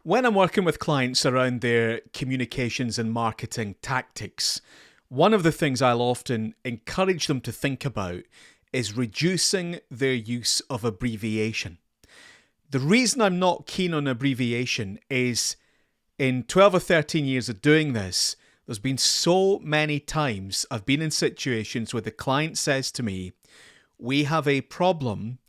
When I'm working with clients around their communications and marketing tactics, one of the things I'll often encourage them to think about is reducing their use of abbreviation. The reason I'm not keen on abbreviation is in 12 or 13 years of doing this, there's been so many times I've been in situations where the client says to me, we have a problem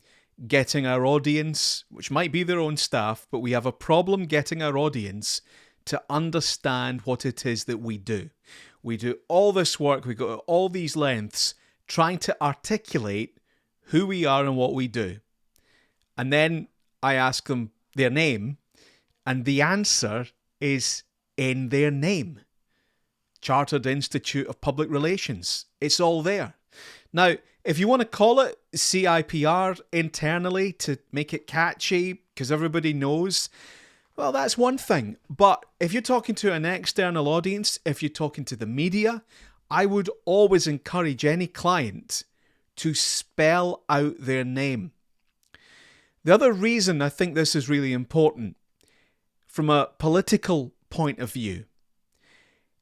getting our audience, which might be their own staff, but we have a problem getting our audience to understand what it is that we do. We do all this work, we go to all these lengths trying to articulate who we are and what we do. And then I ask them their name, and the answer is in their name. Chartered Institute of Public Relations. It's all there. Now, if you want to call it CIPR internally to make it catchy because everybody knows, well, that's one thing. But if you're talking to an external audience, if you're talking to the media, I would always encourage any client to spell out their name. The other reason I think this is really important, from a political point of view,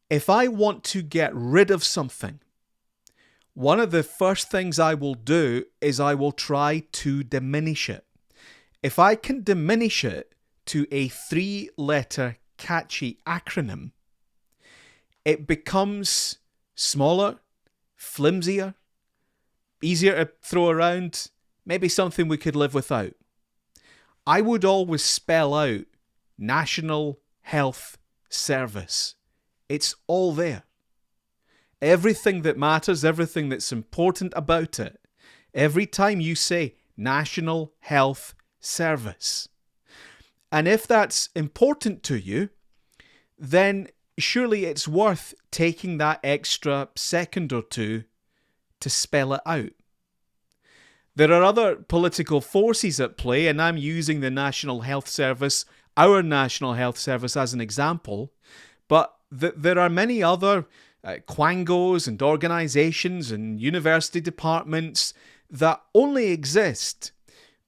if I want to get rid of something, one of the first things I will do is I will try to diminish it. If I can diminish it to a 3-letter catchy acronym, it becomes smaller, flimsier, easier to throw around, maybe something we could live without. I would always spell out National Health Service. It's all there. Everything that matters, everything that's important about it, every time you say National Health Service. And if that's important to you, then surely it's worth taking that extra second or two to spell it out. There are other political forces at play, and I'm using the National Health Service, our National Health Service, as an example, but there are many other quangos and organisations and university departments that only exist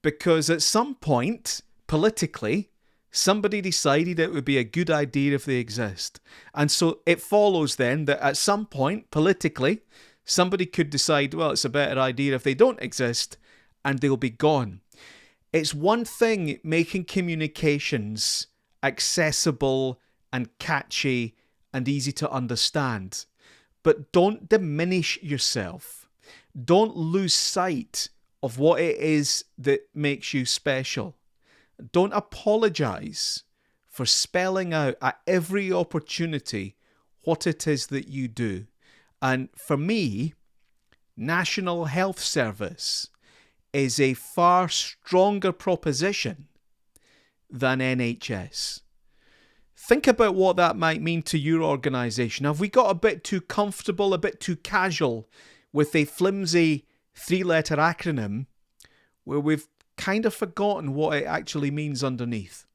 because at some point, politically, somebody decided it would be a good idea if they exist. And so it follows then that at some point, politically, somebody could decide, well, it's a better idea if they don't exist, and they'll be gone. It's one thing making communications accessible and catchy and easy to understand. But don't diminish yourself. Don't lose sight of what it is that makes you special. Don't apologize for spelling out at every opportunity what it is that you do. And for me, National Health Service is a far stronger proposition than NHS. Think about what that might mean to your organisation. Have we got a bit too comfortable, a bit too casual with a flimsy 3-letter acronym where we've kind of forgotten what it actually means underneath?